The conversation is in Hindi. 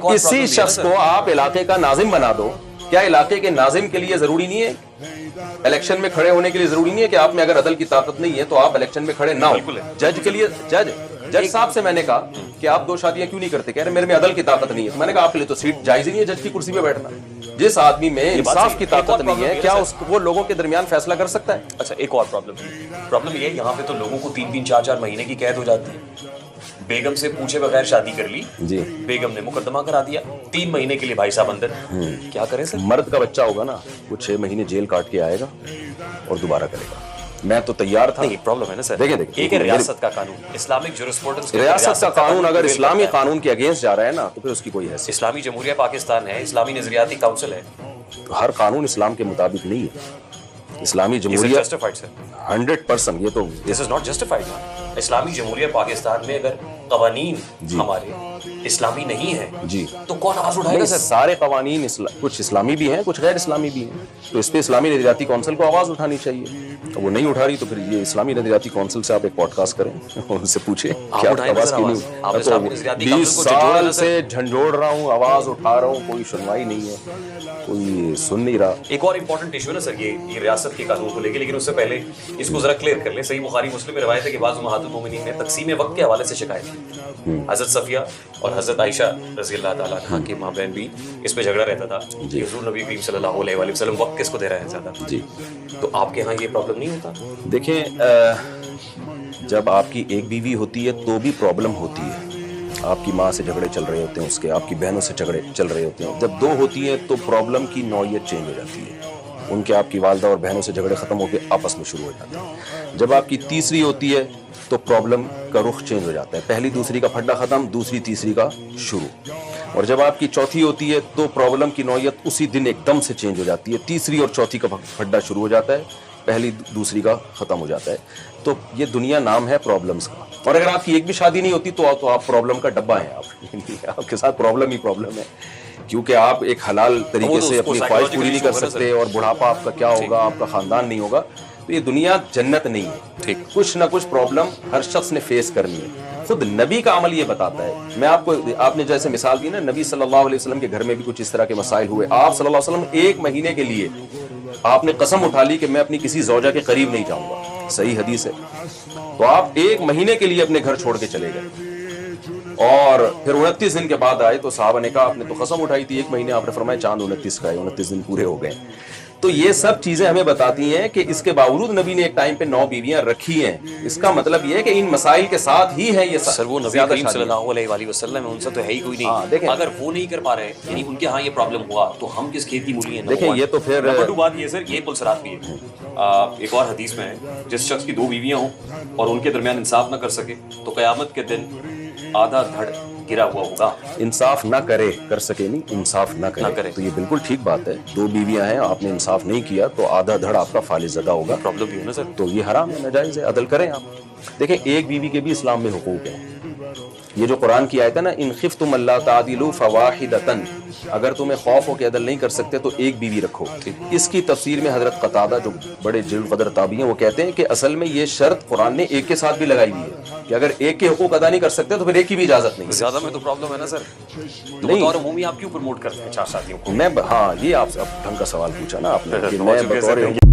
किसी शख्स को आप इलाके का नाजिम बना दो, क्या इलाके के नाजिम के लिए जरूरी नहीं है, इलेक्शन में खड़े होने के लिए जरूरी नहीं है कि आप में अगर अदल की ताकत नहीं है तो आप इलेक्शन में खड़े ना हो। जज के लिए जज साहब से मैंने कहा कि आप 2 शादियां क्यों नहीं करते, कह रहे मेरे में अदल की ताकत नहीं है। तो मैंने कहा आपके लिए तो सीट जायज ही नहीं है जज की कुर्सी पे बैठना। जिस आदमी में इंसाफ की ताकत नहीं है, क्या वो लोगों के दरमियान फैसला कर सकता है? अच्छा, एक और प्रॉब्लम ये है, यहाँ पे तो लोगों को 3-3, 4-4 महीने की कैद हो जाती है। बेगम से पूछे बगैर शादी कर ली जी, बेगम ने मुकदमा करा दिया, 3 महीने के लिए भाई साहब अंदर। क्या करें सर? मर्द का बच्चा होगा ना, वो 6 महीने जेल काट के आएगा और दोबारा करेगा। मैं तो तैयार था। नहीं, प्रॉब्लम है ना सर, देखिए एक है रियासत का कानून, इस्लामिक जुरिस्प्रूडेंस, रियासत का कानून अगर इस्लामी कानून के अगेंस्ट जा रहा है ना तो फिर उसकी कोई हैसियत। इस्लामी जमहूरिया पाकिस्तान है, इस्लामी नजरियाती काउंसिल है, तो हर कानून इस्लाम के मुताबिक नहीं है। इस्लामी जमहूरिया 100% ये तो दिस इज नॉट जस्टिफाइड। इस्लामी जमहूरिया पाकिस्तान में अगर कवानीन हमारे इस्लामी नहीं है जी तो कौन आवाज उठाएगा सर? सारे कवानीन कुछ इस्लामी भी हैं, कुछ गैर इस्लामी भी हैं, तो इस पे इस्लामी नजरियाती काउंसिल को आवाज उठानी चाहिए। तो वो नहीं उठा रही तो फिर ये इस्लामी नजरियाती काउंसिल से आप एक पॉडकास्ट करें, उनसे पूछे क्या आवाज क्यों नहीं। 20 साल से झंझोड़ रहा हूँ, आवाज उठा रहा हूँ, कोई सुनवाई नहीं है, कोई सुन नहीं रहा। एक और इंपॉर्टेंट इशू है ना सर, ये रियासत के कानून को लेके, लेकिन उससे पहले इसको जरा क्लियर कर ले। सही बुखारी मुस्लिम में रवायत है कि बाज़ उम्महातुल मोमिनीन ने तक़सीम वक्त के हवाले से शिकायत की। हजरत सफिया और हजरत आयशा रज़ी अल्लाह ताला अन्हा के माबैन भी इस पे झगड़ा रहता था कि हुज़ूर नबी करीम सल्लल्लाहु अलैहि वसल्लम वक्त किसको दे रहे हैं ज्यादा जी। तो आपके यहाँ ये प्रॉब्लम नहीं होता? देखें, जब आपकी एक बीवी होती है तो भी प्रॉब्लम होती है। आपकी माँ से झगड़े चल रहे होते हैं, उसके आपकी बहनों से झगड़े चल रहे होते हैं। जब 2 होती हैं तो प्रॉब्लम की नौइयत चेंज हो जाती है। उनके आपकी वालदा और बहनों से झगड़े खत्म होकर आपस में शुरू हो जाते हैं। जब आपकी तीसरी होती है तो प्रॉब्लम का रुख चेंज हो जाता है। पहली दूसरी का फड्डा खत्म, दूसरी तीसरी का शुरू। और जब आपकी चौथी होती है तो प्रॉब्लम की नौइयत उसी दिन एकदम से चेंज हो जाती है। तीसरी और चौथी का फड्डा शुरू हो जाता है, पहली दूसरी का खत्म हो जाता है। तो ये दुनिया नाम है प्रॉब्लम्स का। और अगर आपकी एक भी शादी नहीं होती तो आप प्रॉब्लम का डब्बा है। आपके साथ प्रॉब्लम ही प्रॉब्लम है, क्योंकि आप एक हलाल तरीके से अपनी ख्वाहिश पूरी नहीं कर सकते और बुढ़ापा आपका क्या होगा, आपका खानदान नहीं होगा। तो ये दुनिया जन्नत नहीं है। ठीक, कुछ ना कुछ प्रॉब्लम हर शख्स ने फेस करनी है। खुद नबी का अमल ये बताता है। मैं आपने जैसे मिसाल दी ना, नबी सल्लल्लाहु अलैहि वसल्लम के घर में भी कुछ इस तरह के मसाइल हुए। आप सल्लल्लाहु अलैहि वसल्लम 1 महीने के लिए आपने कसम उठा ली कि मैं अपनी किसी ज़ौजा के करीब नहीं जाऊंगा। सही हदीस है। तो आप 1 महीने के लिए अपने घर छोड़ के चले गए और फिर 29 दिन के बाद आए तो साहबा ने कहा आपने तो कसम उठाई थी 1 महीने, आपने फरमाया चांद 29 का है, 29 दिन पूरे हो गए। तो ये सब चीजें हमें बताती हैं कि इसके बावजूद नबी ने एक टाइम पे 9 बीवियां रखी हैं। इसका मतलब ये है कि इन मसाइल के साथ ही है ये सर। वो नबी करीम सल्लल्लाहु अलैहि वसल्लम है, उनसे तो है ही कोई नहीं। अगर वो नहीं कर पा रहे, यानी उनके यहाँ ये प्रॉब्लम हुआ तो हम किस खेत की मूली हैं? देखें, ये तो फिर नंबर 2 बात ये सर, ये पुलसरात भी है। एक और हदीस में है, जिस शख्स की 2 बीवियां हों और उनके दरमियान इंसाफ न कर सके तो कयामत के दिन आधा धड़ गिरा हुआ होगा। इंसाफ ना करे, कर सके नहीं, इंसाफ ना करे। तो ये बिल्कुल ठीक बात है। 2 बीवियां हैं, आपने इंसाफ नहीं किया तो आधा धड़ आपका फालिजदा होगा। प्रॉब्लम भी है ना सर। तो ये हराम है, नाजायज है, अदल करें आप। देखें, एक बीवी के भी इस्लाम में हुकूक है। ये जो कुरान की आयत है ना, इन खिफ्तुम अल्ला तादिलू फवाहिदतन, अगर तुम्हें खौफ हो कि अदल नहीं कर सकते तो एक बीवी रखो। इसकी तफसीर में हजरत कतादा जो बड़े जलील कदर ताबी हैं वो कहते हैं कि असल में ये शर्त कुरान ने एक के साथ भी लगाई हुई है कि अगर एक के हुकूक अदा नहीं कर सकते तो फिर एक की भी इजाजत नहीं। ज्यादा में तो प्रॉब्लम है ना सर। नहीं, और वो आप क्यों प्रमोट करते हैं 4 शादियों को? मैं हाँ, ये आप ढंग का सवाल पूछा ना आपने।